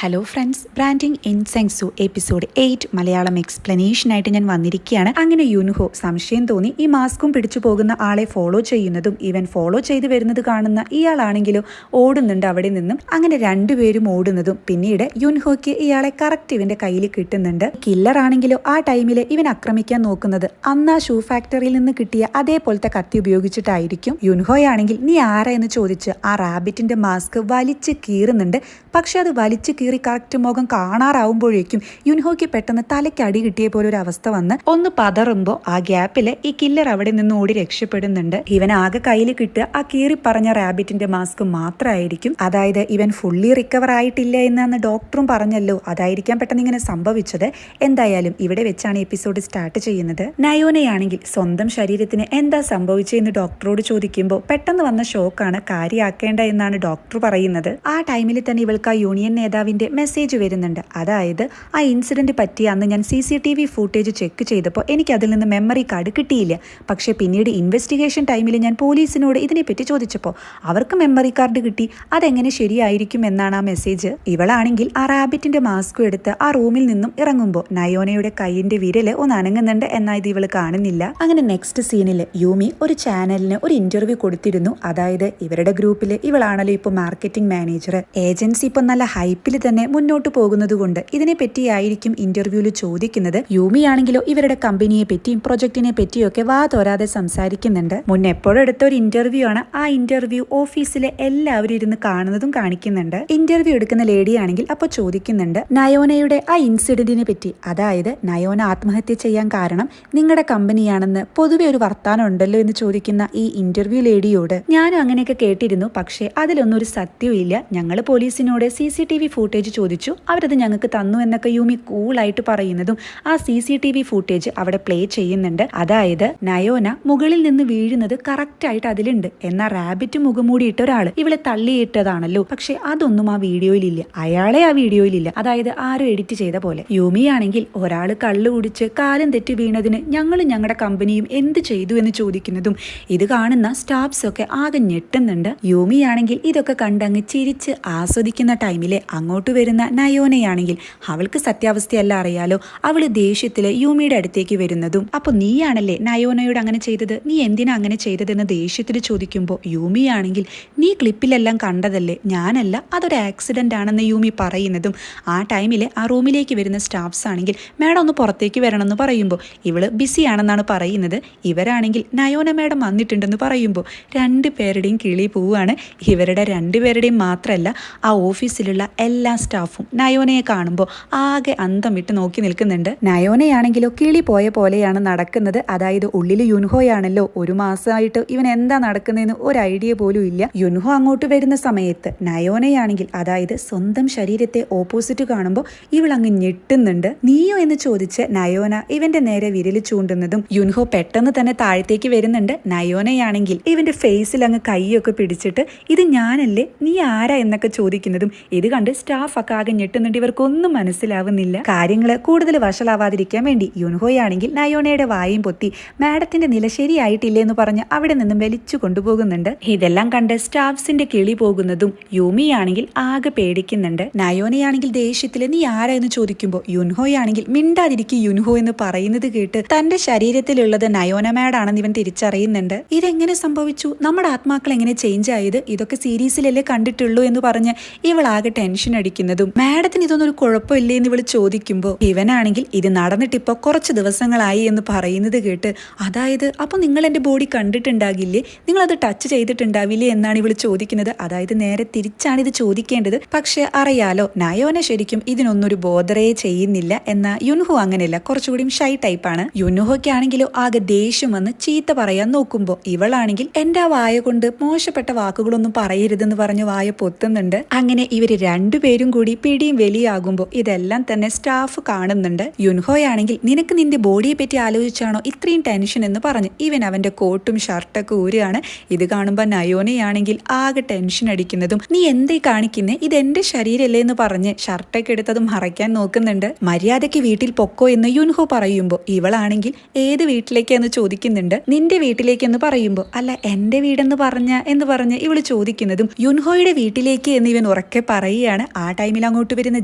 Hello friends, branding in സെങ്സു episode 8 Malayalam എക്സ്പ്ലനേഷനായിട്ട് ഞാൻ വന്നിരിക്കുകയാണ്. അങ്ങനെ യുൻഹോ സംശയം തോന്നി ഈ മാസ്കും പിടിച്ചു പോകുന്ന ആളെ ഫോളോ ചെയ്യുന്നതും ഇവൻ ഫോളോ ചെയ്ത് വരുന്നത് കാണുന്ന ഇയാളാണെങ്കിലോ ഓടുന്നുണ്ട് അവിടെ നിന്നും. അങ്ങനെ രണ്ടുപേരും ഓടുന്നതും പിന്നീട് യുൻഹോയ്ക്ക് ഇയാളെ കറക്റ്റ് ഇവന്റെ കയ്യിൽ കിട്ടുന്നുണ്ട്. കില്ലർ ആണെങ്കിലോ ആ ടൈമിൽ ഇവൻ ആക്രമിക്കാൻ നോക്കുന്നത് അന്ന് ആ ഷൂ ഫാക്ടറിയിൽ നിന്ന് കിട്ടിയ അതേപോലത്തെ കത്തി ഉപയോഗിച്ചിട്ടായിരിക്കും. യുൻഹോയാണെങ്കിൽ നീ ആരാ എന്ന് ചോദിച്ച് ആ റാബിറ്റിന്റെ മാസ്ക് വലിച്ച് കീറുന്നുണ്ട്. പക്ഷെ അത് വലിച്ച് കീറി കറക്റ്റ് മുഖം കാണാറാവുമ്പോഴേക്കും യുൻഹോയ്ക്ക് പെട്ടെന്ന് തലയ്ക്ക് അടി കിട്ടിയ പോലെ ഒരു അവസ്ഥ വന്ന് ഒന്ന് പതറുമ്പോ ആ ഗ്യാപ്പില് ഈ കില്ലർ അവിടെ നിന്ന് ഓടി രക്ഷപ്പെടുന്നുണ്ട്. ഇവൻ ആകെ കയ്യിൽ കിട്ടുക ആ കീറി പറഞ്ഞ റാബിറ്റിന്റെ മാസ്ക് മാത്രമായിരിക്കും. അതായത് ഇവൻ ഫുള്ളി റിക്കവർ ആയിട്ടില്ല എന്നാണ് ഡോക്ടറും പറഞ്ഞല്ലോ, അതായിരിക്കാം പെട്ടെന്ന് ഇങ്ങനെ സംഭവിച്ചത്. എന്തായാലും ഇവിടെ വെച്ചാണ് എപ്പിസോഡ് സ്റ്റാർട്ട് ചെയ്യുന്നത്. നയോനയാണെങ്കിൽ സ്വന്തം ശരീരത്തിന് എന്താ സംഭവിച്ചതെന്ന് ഡോക്ടറോട് ചോദിക്കുമ്പോൾ പെട്ടെന്ന് വന്ന ഷോക്കാണ്, കാര്യമാക്കേണ്ട എന്നാണ് ഡോക്ടർ പറയുന്നത്. ആ ടൈമിൽ തന്നെ ഇവൾക്ക് ആ യൂണിയൻ നേതാവിന്റെ മെസ്സേജ് വരുന്നുണ്ട്. അതായത് ആ ഇൻസിഡന്റ് പറ്റി അന്ന് ഞാൻ CCTV ഫുട്ടേജ് ചെക്ക് ചെയ്തപ്പോൾ എനിക്ക് അതിൽ നിന്ന് മെമ്മറി കാർഡ് കിട്ടിയില്ല. പക്ഷേ പിന്നീട് ഇൻവെസ്റ്റിഗേഷൻ ടൈമിൽ ഞാൻ പോലീസിനോട് ഇതിനെപ്പറ്റി ചോദിച്ചപ്പോൾ അവർക്ക് മെമ്മറി കാർഡ് കിട്ടി. അതെങ്ങനെ ശരിയായിരിക്കും എന്നാണ് ആ മെസ്സേജ്. ഇവളാണെങ്കിൽ ആ റാബിറ്റിന്റെ മാസ്ക് എടുത്ത് ആ റൂമിൽ നിന്നും ഇറങ്ങുമ്പോൾ നയോനയുടെ കൈയിന്റെ വിരല് ഒന്ന് അനങ്ങുന്നുണ്ട്. എന്നാൽ ഇത് ഇവള് കാണുന്നില്ല. അങ്ങനെ നെക്സ്റ്റ് സീനിൽ യൂമി ഒരു ചാനലിന് ഒരു ഇന്റർവ്യൂ കൊടുത്തിരുന്നു. അതായത് ഇവരുടെ ഗ്രൂപ്പിൽ ഇവളാണല്ലോ ഇപ്പോൾ മാർക്കറ്റിംഗ് മാനേജർ. ഏജൻസി ഇപ്പൊ നല്ല ഹൈപ്പിൽ തന്നെ മുന്നോട്ട് പോകുന്നത് കൊണ്ട് ഇതിനെ പറ്റിയായിരിക്കും ഇന്റർവ്യൂവിൽ ചോദിക്കുന്നത്. യൂമി ആണെങ്കിലോ ഇവരുടെ കമ്പനിയെ പറ്റിയും പ്രൊജക്ടിനെ പറ്റിയും ഒക്കെ വാ തോരാതെ സംസാരിക്കുന്നുണ്ട്. മുന്നേ എപ്പോഴും എടുത്ത ഒരു ഇന്റർവ്യൂ ആണ്. ആ ഇന്റർവ്യൂ ഓഫീസിലെ എല്ലാവരും ഇരുന്ന് കാണുന്നതും കാണിക്കുന്നുണ്ട്. ഇന്റർവ്യൂ എടുക്കുന്ന ലേഡി ആണെങ്കിൽ അപ്പൊ ചോദിക്കുന്നുണ്ട് നയോനയുടെ ആ ഇൻസിഡന്റിനെ പറ്റി. അതായത് നയോന ആത്മഹത്യ ചെയ്യാൻ കാരണം നിങ്ങളുടെ കമ്പനിയാണെന്ന് പൊതുവെ ഒരു വർത്താനം ഉണ്ടല്ലോ എന്ന് ചോദിക്കുന്ന ഈ ഇന്റർവ്യൂ ലേഡിയോട് ഞാനും അങ്ങനെയൊക്കെ കേട്ടിരുന്നു, പക്ഷേ അതിലൊന്നും ഒരു സത്യവും ഇല്ല. ഞങ്ങൾ പോലീസിനോട് CCTV ഫുട്ടേജ് ചോദിച്ചു, അവരത് ഞങ്ങൾക്ക് തന്നു എന്നൊക്കെ യൂമി കൂളായിട്ട് പറയുന്നതും ആ CCTV ഫുട്ടേജ് അവിടെ പ്ലേ ചെയ്യുന്നുണ്ട്. അതായത് നയോന മുകളിൽ നിന്ന് വീഴുന്നത് കറക്റ്റ് ആയിട്ട് അതിലുണ്ട്. എന്നാൽ റാബിറ്റ് മുഖംമൂടിയിട്ട ഒരാള് ഇവളെ തള്ളിയിട്ടതാണല്ലോ, പക്ഷെ അതൊന്നും ആ വീഡിയോയിലില്ല. അയാളെ ആ വീഡിയോയിലില്ല. അതായത് ആരും എഡിറ്റ് ചെയ്ത പോലെ. യൂമിയാണെങ്കിൽ ഒരാള് കള്ളു കുടിച്ച് കാലം തെറ്റി വീണതിന് ഞങ്ങളും ഞങ്ങളുടെ കമ്പനിയും എന്ത് ചെയ്തു എന്ന് ചോദിക്കുന്നതും ഇത് കാണുന്ന സ്റ്റാഫ്സ് ഒക്കെ ആകെ ഞെട്ടുന്നുണ്ട്. യൂമിയാണെങ്കിൽ ഇതൊക്കെ കണ്ടങ്ങ് ചിരിച്ച് ആസ്വദിക്കുന്ന ടൈമിലെ അങ്ങോട്ട് വരുന്ന നയോനയാണെങ്കിൽ അവൾക്ക് സത്യാവസ്ഥയല്ല അറിയാലോ. അവള് ദേഷ്യത്തില് യൂമിയുടെ അടുത്തേക്ക് വരുന്നതും അപ്പൊ നീയാണല്ലേ നയോനയോട് അങ്ങനെ ചെയ്തത്, നീ എന്തിനാ അങ്ങനെ ചെയ്തതെന്ന് ദേഷ്യത്തിൽ ചോദിക്കുമ്പോൾ യൂമിയാണെങ്കിൽ നീ ക്ലിപ്പിലെല്ലാം കണ്ടതല്ലേ, ഞാനല്ല, അതൊരു ആക്സിഡന്റ് ആണെന്ന് യൂമി പറയുന്നതും ആ ടൈമില് ആ റൂമിലേക്ക് വരുന്ന സ്റ്റാഫ്സ് ആണെങ്കിൽ മാഡം ഒന്ന് പുറത്തേക്ക് വരണമെന്ന് പറയുമ്പോൾ ഇവള് ബിസി ആണെന്നാണ് പറയുന്നത്. ഇവരാണെങ്കിൽ നയോന മാഡം വന്നിട്ടുണ്ടെന്ന് പറയുമ്പോൾ രണ്ടുപേരുടെയും കിളി പോവാണ്. ഇവരുടെ രണ്ടുപേരുടെയും മാത്രമല്ല ആ ഓഫീസിലുള്ള എല്ലാ സ്റ്റാഫും നയോനയെ കാണുമ്പോൾ ആകെ അന്തം വിട്ട് നോക്കി നിൽക്കുന്നുണ്ട്. നയോനയാണെങ്കിലോ കിളി പോയ പോലെയാണ് നടക്കുന്നത്. അതായത് ഉള്ളിൽ യുൻഹോയാണല്ലോ. ഒരു മാസമായിട്ട് ഇവൻ എന്താ നടക്കുന്നതെന്ന് ഒരു ഐഡിയ പോലും ഇല്ല. യുൻഹോ അങ്ങോട്ട് വരുന്ന സമയത്ത് നയോനയാണെങ്കിൽ അതായത് സ്വന്തം ശരീരത്തെ ഓപ്പോസിറ്റ് കാണുമ്പോൾ ഇവൾ അങ്ങ് ഞെട്ടുന്നുണ്ട്. നീയോ എന്ന് ചോദിച്ച് നയോന ഇവന്റെ നേരെ വിരല് ചൂണ്ടുന്നതും യുൻഹോ പെട്ടെന്ന് തന്നെ താഴത്തേക്ക് വരുന്നുണ്ട്. നയോനയാണെങ്കിൽ ഇവന്റെ ഫേസിൽ അങ്ങ് കൈയൊക്കെ പിടിച്ചിട്ട് ഇത് ഞാനല്ലേ, നീ ആരാ എന്നൊക്കെ ചോദിക്കുന്നതും ഇത് കണ്ട് സ്റ്റാഫ് ഒക്കെ ആകെ ഞെട്ടുന്നുണ്ട്. ഇവർക്കൊന്നും മനസ്സിലാവുന്നില്ല. കാര്യങ്ങള് കൂടുതൽ വഷളാവാതിരിക്കാൻ വേണ്ടി യുൻഹോയാണെങ്കിൽ നയോനയുടെ വായും പൊത്തി മാഡത്തിന്റെ നില ശരിയായിട്ടില്ലേ എന്ന് പറഞ്ഞ് അവിടെ നിന്നും വലിച്ചു കൊണ്ടുപോകുന്നുണ്ട്. ഇതെല്ലാം കണ്ട് സ്റ്റാഫ്സിന്റെ കിളി പോകുന്നതും യൂമിയാണെങ്കിൽ ആകെ പേടിക്കുന്നുണ്ട്. നയോനയാണെങ്കിൽ ദേഷ്യത്തില് നീ ആരാ എന്ന് ചോദിക്കുമ്പോൾ യുൻഹോയാണെങ്കിൽ മിണ്ടാതിരിക്കും യുൻഹോ എന്ന് പറയുന്നത് കേട്ട് തന്റെ ശരീരത്തിലുള്ളത് നയോന മാഡാണെന്ന് ഇവൻ തിരിച്ചറിയുന്നുണ്ട്. ഇതെങ്ങനെ സംഭവിച്ചു, നമ്മുടെ ആത്മാക്കൾ എങ്ങനെ ചേഞ്ച് ആയത്, ഇതൊക്കെ സീരീസിലല്ലേ കണ്ടിട്ടുള്ളൂ എന്ന് പറഞ്ഞ് ഇവളാകെ ടെൻഷൻ അടിക്കുന്നതും മാഡത്തിന് ഇതൊന്നും ഒരു കുഴപ്പമില്ലേ എന്ന് ഇവള് ചോദിക്കുമ്പോൾ ഇവനാണെങ്കിൽ ഇത് നടന്നിട്ടിപ്പോ കുറച്ച് ദിവസങ്ങളായി എന്ന് പറയുന്നത് കേട്ട് അതായത് അപ്പൊ നിങ്ങൾ എന്റെ ബോഡി കണ്ടിട്ടുണ്ടാകില്ലേ, നിങ്ങൾ അത് ടച്ച് ചെയ്തിട്ടുണ്ടാവില്ലേ എന്നാണ് ഇവള് ചോദിക്കുന്നത്. അതായത് നേരെ തിരിച്ചാണ് ഇത് ചോദിക്കേണ്ടത്. പക്ഷെ അറിയാലോ നയോന ശരിക്കും ഇതിനൊന്നും ഒരു ബോധറേ ചെയ്യുന്നില്ല. എന്നാൽ യുൻഹോ അങ്ങനെയല്ല, കുറച്ചുകൂടി ഷൈ ടൈപ്പാണ്. യുൻഹോയ്ക്കാണെങ്കിലോ ആകെ ദേഷ്യം വന്ന് ചീത്ത പറയാൻ നോക്കുമ്പോൾ ഇവളാണെങ്കിൽ എന്റെ വായ കൊണ്ട് മോശപ്പെട്ട വാക്കുകളൊന്നും പറയരുതെന്ന് പറഞ്ഞ് വായ പൊത്തുന്നുണ്ട്. അങ്ങനെ ഇവര് രണ്ടുപേരും കൂടി പിടിയും വലിയാകുമ്പോൾ ഇതെല്ലാം തന്നെ സ്റ്റാഫ് കാണുന്നുണ്ട്. യുൻഹോയാണെങ്കിൽ നിനക്ക് നിന്റെ ബോഡിയെ പറ്റി ആലോചിച്ചാണോ ഇത്രയും ടെൻഷൻ എന്ന് പറഞ്ഞ് ഇവൻ അവന്റെ കോട്ടും ഷർട്ടൊക്കെ ഊരുകയാണ്. ഇത് കാണുമ്പോൾ നയോനയാണെങ്കിൽ ആകെ ടെൻഷൻ അടിക്കുന്നതും നീ എന്തേ കാണിക്കുന്നേ, ഇത് എന്റെ ശരീരമല്ലേ എന്ന് പറഞ്ഞ് ഷർട്ടൊക്കെ എടുത്തത് മറയ്ക്കാൻ നോക്കുന്നുണ്ട്. മര്യാദയ്ക്ക് വീട്ടിൽ പൊക്കോ എന്ന് യുൻഹോ പറയുമ്പോൾ ഇവളാണെങ്കിൽ ഏത് വീട്ടിലേക്കെന്ന് ചോദിക്കുന്നുണ്ട്. നിന്റെ വീട്ടിലേക്കെന്ന് പറയുമ്പോൾ അല്ല എന്റെ വീടെന്ന് പറഞ്ഞ് ഇവള് ചോദിക്കുന്നതും യുൻഹോയുടെ വീട്ടിലേക്ക് എന്ന് ഇവൻ ഉറക്കെ എന്നൊക്കെ പറയുകയാണ്. ആ ടൈമിൽ അങ്ങോട്ട് വരുന്ന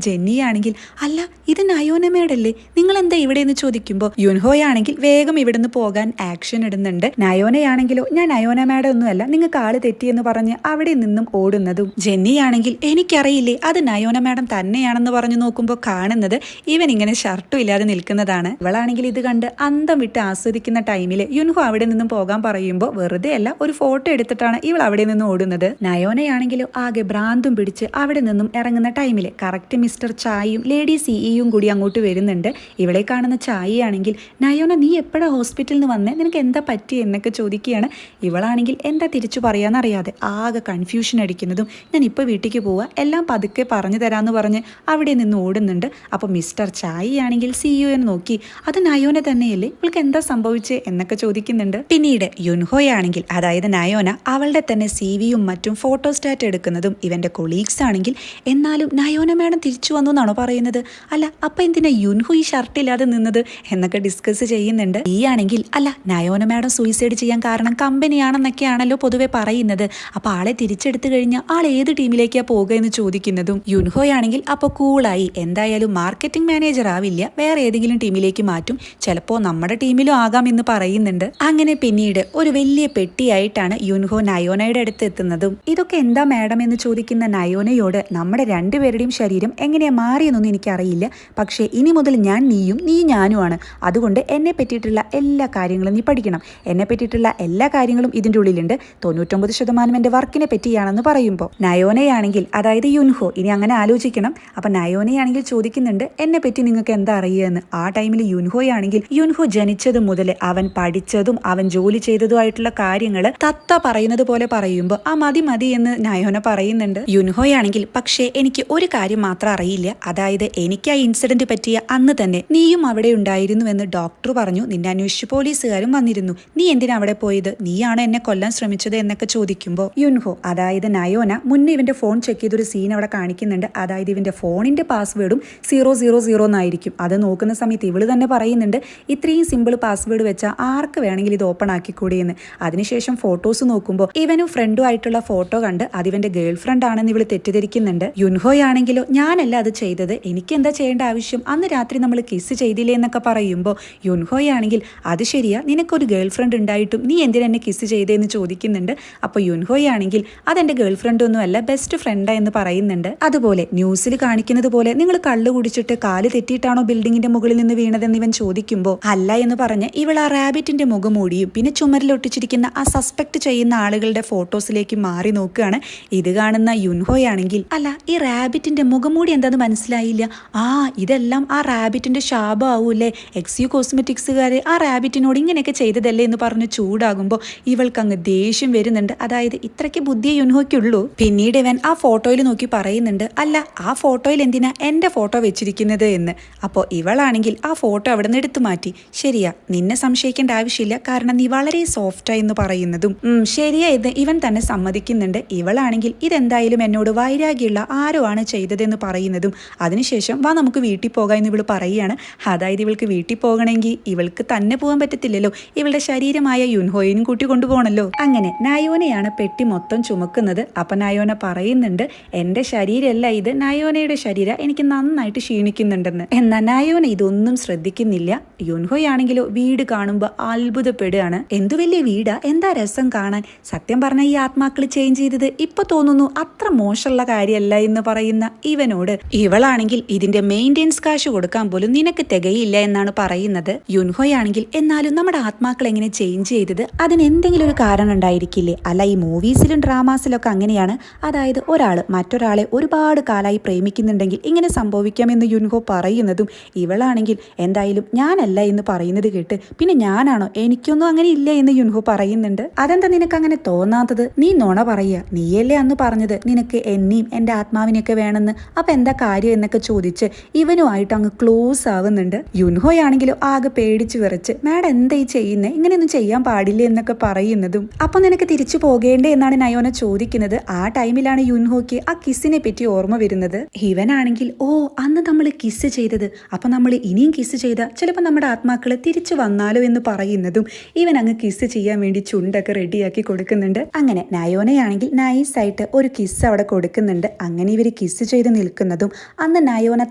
ജെന്നിയാണെങ്കിൽ അല്ല ഇത് നയോന മേഡല്ലേ, നിങ്ങൾ എന്താ ഇവിടെ എന്ന് ചോദിക്കുമ്പോൾ യുൻഹോയാണെങ്കിൽ വേഗം ഇവിടുന്ന് പോകാൻ ആക്ഷൻ ഇടുന്നുണ്ട്. നയോനയാണെങ്കിലോ ഞാൻ നയോന മേഡം ഒന്നുമല്ല, നിങ്ങൾക്ക് ആള് തെറ്റിയെന്ന് പറഞ്ഞ് അവിടെ നിന്നും ഓടുന്നതും ജെന്നിയാണെങ്കിൽ എനിക്കറിയില്ലേ അത് നയോന മേഡം തന്നെയാണെന്ന് പറഞ്ഞു നോക്കുമ്പോൾ കാണുന്നത് ഇവൻ ഇങ്ങനെ ഷർട്ടും ഇല്ലാതെ നിൽക്കുന്നതാണ്. ഇവളാണെങ്കിൽ ഇത് കണ്ട് അന്തം വിട്ട് ആസ്വദിക്കുന്ന ടൈമിൽ യുൻഹോ അവിടെ നിന്നും പോകാൻ പറയുമ്പോൾ വെറുതെ അല്ല ഒരു ഫോട്ടോ എടുത്തിട്ടാണ് ഇവൾ അവിടെ നിന്ന് ഓടുന്നത്. നയോനയാണെങ്കിലോ ആകെ ഭ്രാന്തും പിടിച്ച് അവിടെ നിന്നും ഇറങ്ങുന്ന ടൈമിൽ കറക്റ്റ് മിസ്റ്റർ ചായയും ലേഡി സിഇയും കൂടി അങ്ങോട്ട് വരുന്നുണ്ട്. ഇവളെ കാണുന്ന ചായയാണെങ്കിൽ നയോന നീ എപ്പോഴാണ് ഹോസ്പിറ്റലിൽ നിന്ന് വന്നേ, നിനക്ക് എന്താ പറ്റി എന്നൊക്കെ ചോദിക്കുകയാണ്. ഇവളാണെങ്കിൽ എന്താ തിരിച്ചു പറയാന്നറിയാതെ ആകെ കൺഫ്യൂഷൻ അടിക്കുന്നതും ഞാൻ ഇപ്പോൾ വീട്ടിലേക്ക് പോവുക എല്ലാം പതുക്കെ പറഞ്ഞു തരാമെന്ന് പറഞ്ഞ് അവിടെ നിന്ന് ഓടുന്നുണ്ട്. അപ്പോൾ മിസ്റ്റർ ചായയാണെങ്കിൽ സിഇഒനെ നോക്കി അത് നയോന തന്നെയല്ലേ, ഇവൾക്ക് എന്താ സംഭവിച്ചേ എന്നൊക്കെ ചോദിക്കുന്നുണ്ട്. പിന്നീട് യുൻഹോയാണെങ്കിൽ അതായത് നയോന അവളുടെ തന്നെ സിവിയും മറ്റും ഫോട്ടോസ്റ്റാറ്റ് എടുക്കുന്നതും ഇവന്റെ കൊളീഗ്സ് ആണെങ്കിൽ എന്നാലും നയോന മേഡം തിരിച്ചു വന്നു എന്നാണോ പറയുന്നത്, അല്ല അപ്പൊ എന്തിനാ യുൻഹോ ഈ ഷർട്ട് ഇല്ലാതെ നിന്നത് എന്നൊക്കെ ഡിസ്കസ് ചെയ്യുന്നുണ്ട്. ഈ ആണെങ്കിൽ അല്ല നയോന മേഡം സൂയിസൈഡ് ചെയ്യാൻ കാരണം കമ്പനിയാണെന്നൊക്കെയാണല്ലോ പൊതുവെ പറയുന്നത്, അപ്പൊ ആളെ തിരിച്ചെടുത്തു കഴിഞ്ഞാൽ ആൾ ഏത് ടീമിലേക്കാ പോകുക എന്ന് ചോദിക്കുന്നതും യുൻഹോയാണെങ്കിൽ അപ്പൊ കൂളായി എന്തായാലും മാർക്കറ്റിംഗ് മാനേജർ ആവില്ല, വേറെ ഏതെങ്കിലും ടീമിലേക്ക് മാറ്റും, ചിലപ്പോ നമ്മുടെ ടീമിലും ആകാം എന്ന് പറയുന്നുണ്ട്. അങ്ങനെ പിന്നീട് ഒരു വലിയ പെട്ടിയായിട്ടാണ് യുൻഹോ നയോനയുടെ അടുത്ത് എത്തുന്നതും ഇതൊക്കെ എന്താ മാഡം എന്ന് ചോദിക്കുന്ന നയോനയോട് നമ്മുടെ രണ്ടുപേരുടെയും ശരീരം എങ്ങനെയാ മാറിയെന്നൊന്നും എനിക്കറിയില്ല, പക്ഷേ ഇനി മുതൽ ഞാൻ നീയും നീ ഞാനുമാണ്, അതുകൊണ്ട് എന്നെ പറ്റിയിട്ടുള്ള എല്ലാ കാര്യങ്ങളും നീ പഠിക്കണം, എന്നെ പറ്റിയിട്ടുള്ള എല്ലാ കാര്യങ്ങളും ഇതിൻ്റെ ഉള്ളിലുണ്ട്, 99% എൻ്റെ വർക്കിനെ പറ്റിയാണെന്ന് പറയുമ്പോൾ നയോനയാണെങ്കിൽ അതായത് യുൻഹോ ഇനി അങ്ങനെ ആലോചിക്കണം. അപ്പം നയോനയാണെങ്കിൽ ചോദിക്കുന്നുണ്ട് എന്നെ പറ്റി നിങ്ങൾക്ക് എന്താ അറിയുകയെന്ന്. ആ ടൈമിൽ യുൻഹോയാണെങ്കിൽ യുൻഹോ ജനിച്ചത് മുതൽ അവൻ പഠിച്ചതും അവൻ ജോലി ചെയ്തതുമായിട്ടുള്ള കാര്യങ്ങൾ തത്ത പറയുന്നത് പോലെ പറയുമ്പോൾ ആ മതി മതി എന്ന് നയോന പറയുന്നുണ്ട്. യുൻഹോയാണെങ്കിൽ പക്ഷേ എനിക്ക് ഒരു കാര്യം മാത്രം അറിയില്ല, അതായത് എനിക്ക് ആ ഇൻസിഡന്റ് പറ്റിയ അന്ന് തന്നെ നീയും അവിടെ ഉണ്ടായിരുന്നുവെന്ന് ഡോക്ടർ പറഞ്ഞു, നിന്നെ അന്വേഷിച്ച് പോലീസുകാരും വന്നിരുന്നു, നീ എന്തിനാ അവിടെ പോയത്, നീയാണോ എന്നെ കൊല്ലാൻ ശ്രമിച്ചത് എന്നൊക്കെ ചോദിക്കുമ്പോൾ യുൻഹോ അതായത് നയോന മുന്നേ ഇവന്റെ ഫോൺ ചെക്ക് ചെയ്തൊരു സീൻ അവിടെ കാണിക്കുന്നുണ്ട്. അതായത് ഇവന്റെ ഫോണിന്റെ പാസ്വേഡും 000 എന്നായിരിക്കും. അത് നോക്കുന്ന സമയത്ത് ഇവള് തന്നെ പറയുന്നുണ്ട് ഇത്രയും സിമ്പിൾ പാസ്വേഡ് വെച്ചാൽ ആർക്ക് വേണമെങ്കിലും ഇത് ഓപ്പൺ ആക്കിക്കൂടിയെന്ന്. അതിനുശേഷം ഫോട്ടോസ് നോക്കുമ്പോൾ ഇവനും ഫ്രണ്ടും ആയിട്ടുള്ള ഫോട്ടോ കണ്ട് അതിവന്റെ ഗേൾ ഫ്രണ്ട് ആണെന്ന് ഇവള് തെറ്റിദ്ധരിക്കുന്നുണ്ട്. യുൻഹോയാണെങ്കിലോ ഞാനല്ല അത് ചെയ്തത്, എനിക്ക് എന്താ ചെയ്യേണ്ട ആവശ്യം, അന്ന് രാത്രി നമ്മൾ കിസ് ചെയ്തില്ലേ എന്നൊക്കെ പറയുമ്പോൾ യുൻഹോയാണെങ്കിൽ അത് ശരിയാ, നിനക്കൊരു ഗേൾ ഫ്രണ്ട് ഉണ്ടായിട്ടും നീ എന്തിനാ എന്നെ കിസ് ചെയ്തേന്ന് ചോദിക്കുന്നുണ്ട്. അപ്പോൾ യുൻഹോയാണെങ്കിൽ അതെന്റെ ഗേൾ ഫ്രണ്ട് ഒന്നും അല്ല ബെസ്റ്റ് ഫ്രണ്ടാ എന്ന് പറയുന്നുണ്ട്. അതുപോലെ ന്യൂസിൽ കാണിക്കുന്നത് പോലെ നിങ്ങൾ കള്ളു കുടിച്ചിട്ട് കാല് തെറ്റിയിട്ടാണോ ബിൽഡിങ്ങിന്റെ മുകളിൽ നിന്ന് വീണതെന്ന് ഇവൻ ചോദിക്കുമ്പോൾ അല്ല എന്ന് പറഞ്ഞ് ഇവൾ ആ റാബിറ്റിന്റെ മുഖമൂടിയും പിന്നെ ചുമരിലൊട്ടിച്ചിരിക്കുന്ന ആ സസ്പെക്ട് ചെയ്യുന്ന ആളുകളുടെ ഫോട്ടോസിലേക്ക് മാറി നോക്കുകയാണ്. ഇത് കാണുന്ന യുൻഹോയാണെങ്കിൽ അല്ല ഈ റാബിറ്റിന്റെ മുഖമൂടി എന്താന്ന് മനസ്സിലായില്ല, ആ ഇതെല്ലാം ആ റാബിറ്റിന്റെ ശാപമാവൂല്ലേ, എക്സ്യു കോസ്മെറ്റിക്സുകാര് ആ റാബിറ്റിനോട് ഇങ്ങനെയൊക്കെ ചെയ്തതല്ലേ എന്ന് പറഞ്ഞ് ചൂടാകുമ്പോൾ ഇവൾക്ക് അങ്ങ് ദേഷ്യം വരുന്നുണ്ട്. അതായത് ഇത്രയ്ക്ക് ബുദ്ധിയെ യുൻഹോയ്ക്കുള്ളൂ. പിന്നീട് ഇവൻ ആ ഫോട്ടോയിൽ നോക്കി പറയുന്നുണ്ട് അല്ല ആ ഫോട്ടോയിൽ എന്തിനാ എന്റെ ഫോട്ടോ വെച്ചിരിക്കുന്നത് എന്ന്. അപ്പോൾ ഇവളാണെങ്കിൽ ആ ഫോട്ടോ അവിടെ നിന്ന് എടുത്തു മാറ്റി, ശരിയാ നിന്നെ സംശയിക്കേണ്ട ആവശ്യമില്ല കാരണം നീ വളരെ സോഫ്റ്റായി എന്ന് പറയുന്നതും ശരിയാ ഇത് ഇവൻ തന്നെ സമ്മതിക്കുന്നുണ്ട്. ഇവളാണെങ്കിൽ ഇതെന്തായാലും എന്നോട് വൈരാഗ്യമുള്ള ആരോ ആണ് ചെയ്തതെന്ന് പറയുന്നതും അതിനുശേഷം വാ നമുക്ക് വീട്ടിൽ പോകാം എന്ന് ഇവള് പറയുകയാണ്. അതായത് ഇവൾക്ക് വീട്ടിൽ പോകണമെങ്കിൽ ഇവൾക്ക് തന്നെ പോകാൻ പറ്റത്തില്ലല്ലോ, ഇവളുടെ ശരീരമായ യുൻഹോയിനും കൂട്ടി കൊണ്ടുപോകണല്ലോ. അങ്ങനെ നയോനയാണ് പെട്ടി മൊത്തം ചുമക്കുന്നത്. അപ്പൊ നയോന പറയുന്നുണ്ട് എന്റെ ശരീരമല്ല ഇത്, നയോനയുടെ ശരീരം എനിക്ക് നന്നായിട്ട് ക്ഷീണിക്കുന്നുണ്ടെന്ന്. എന്നാൽ നയോന ഇതൊന്നും ശ്രദ്ധിക്കുന്നില്ല. യുൻഹോയാണെങ്കിലോ വീട് കാണുമ്പോൾ അത്ഭുതപ്പെടുകയാണ്. എന്തു വലിയ വീടാ, എന്താ രസം കാണാൻ, സത്യം പറഞ്ഞ ഈ ആത്മാക്കൾ ചേഞ്ച് ചെയ്തത് ഇപ്പൊ തോന്നുന്നു അത്ര മോശമുള്ള കാര്യമല്ല എന്ന് പറയുന്ന ഇവനോട് ഇവളാണെങ്കിൽ ഇതിന്റെ മെയിൻ്റെനൻസ് കാശ് കൊടുക്കാൻ പോലും നിനക്ക് തികയില്ല എന്നാണ് പറയുന്നത്. യുൻഹോയാണെങ്കിൽ എന്നാലും നമ്മുടെ ആത്മാക്കൾ എങ്ങനെ ചേഞ്ച് ചെയ്തത് അതിന് എന്തെങ്കിലും ഒരു കാരണം ഉണ്ടായിരിക്കില്ലേ, അല്ല ഈ മൂവീസിലും ഡ്രാമാസിലൊക്കെ അങ്ങനെയാണ്, അതായത് ഒരാൾ മറ്റൊരാളെ ഒരുപാട് കാലമായി പ്രേമിക്കുന്നുണ്ടെങ്കിൽ ഇങ്ങനെ സംഭവിക്കാമെന്ന് യുൻഹോ പറയുന്നതും ഇവളാണെങ്കിൽ എന്തായാലും ഞാനല്ല എന്ന് പറയുന്നത് കേട്ട് പിന്നെ ഞാനാണോ, എനിക്കൊന്നും അങ്ങനെ ഇല്ല എന്ന് യുൻഹോ പറയുന്നുണ്ട്. അതെന്താ നിനക്ക് അങ്ങനെ തോന്നാത്തത്, നീ നുണ പറയുക, നീയല്ലേ അന്ന് പറഞ്ഞത് നിനക്ക് എന്നെയും എൻ്റെ ആത്മാവിനെയൊക്കെ വേണമെന്ന്, അപ്പൊ എന്താ കാര്യം എന്നൊക്കെ ചോദിച്ച് ഇവനുമായിട്ട് അങ്ങ് ക്ലോസ് ആവുന്നുണ്ട്. യുൻഹോയാണെങ്കിലും ആകെ പേടിച്ച് വിറച്ച് മാഡം എന്താ ഈ ചെയ്യുന്നേ, ഇങ്ങനെയൊന്നും ചെയ്യാൻ പാടില്ല എന്നൊക്കെ പറയുന്നതും അപ്പൊ നിനക്ക് തിരിച്ചു പോകേണ്ടേ എന്നാണ് നയോന ചോദിക്കുന്നത്. ആ ടൈമിലാണ് യുൻഹോയ്ക്ക് ആ കിസ്സിനെ പറ്റി ഓർമ്മ വരുന്നത്. ഇവനാണെങ്കിൽ ഓ അന്ന് നമ്മൾ കിസ് ചെയ്തത്, അപ്പൊ നമ്മൾ ഇനിയും കിസ് ചെയ്താൽ ചിലപ്പോൾ നമ്മുടെ ആത്മാക്കള് തിരിച്ചു വന്നാലോ എന്ന് പറയുന്നതും ഇവൻ അങ്ങ് കിസ് ചെയ്യാൻ വേണ്ടി ചുണ്ടൊക്കെ റെഡിയാക്കി കൊടുക്കുന്നുണ്ട്. അങ്ങനെ നയോനയാണെങ്കിൽ നൈസായിട്ട് ഒരു കിസ് അവിടെ കൊടുക്കുന്നത് നിൽക്കുന്നുണ്ട്. അങ്ങനെ ഇവർ കിസ് ചെയ്ത് നിൽക്കുന്നതും അന്ന് നയോന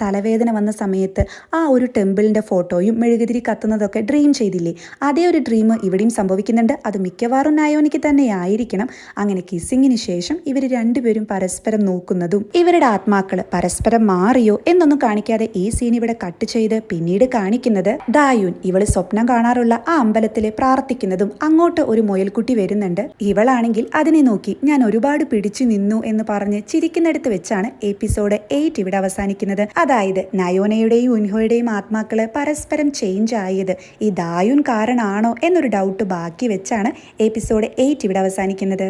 തലവേദന വന്ന സമയത്ത് ആ ഒരു ടെമ്പിളിൻ്റെ ഫോട്ടോയും മെഴുകുതിരി കത്തുന്നതൊക്കെ ഡ്രീം ചെയ്തില്ലേ, അതേ ഒരു ഡ്രീം ഇവിടെയും സംഭവിക്കുന്നുണ്ട്. അത് മിക്കവാറും നയോനയ്ക്ക് തന്നെ ആയിരിക്കണം. അങ്ങനെ കിസ്സിങ്ങിന് ശേഷം ഇവർ രണ്ടുപേരും പരസ്പരം നോക്കുന്നതും ഇവരുടെ ആത്മാക്കൾ പരസ്പരം മാറിയോ എന്നൊന്നും കാണിക്കാതെ ഈ സീൻ ഇവിടെ കട്ട് ചെയ്ത് പിന്നീട് കാണിക്കുന്നത് ദായൂൻ ഇവള് സ്വപ്നം കാണാറുള്ള ആ അമ്പലത്തിലെ പ്രാർത്ഥിക്കുന്നതും അങ്ങോട്ട് ഒരു മുയൽക്കുട്ടി വരുന്നുണ്ട്. ഇവളാണെങ്കിൽ അതിനെ നോക്കി ഞാൻ ഒരുപാട് പിടിച്ചു നിന്നു എന്ന് പറഞ്ഞ് ചിരിക്കുന്നിടത്ത് വെച്ചാണ് എപ്പിസോഡ് 8 ഇവിടെ അവസാനിക്കുന്നത്. അതായത് നയോനയുടെയും യുൻഹോയുടെയും ആത്മാക്കള് പരസ്പരം ചേഞ്ച് ആയത് ഈ ദായൂൻ കാരണമാണോ എന്നൊരു ഡൗട്ട് ബാക്കി വെച്ചാണ് എപ്പിസോഡ് 8 ഇവിടെ അവസാനിക്കുന്നത്.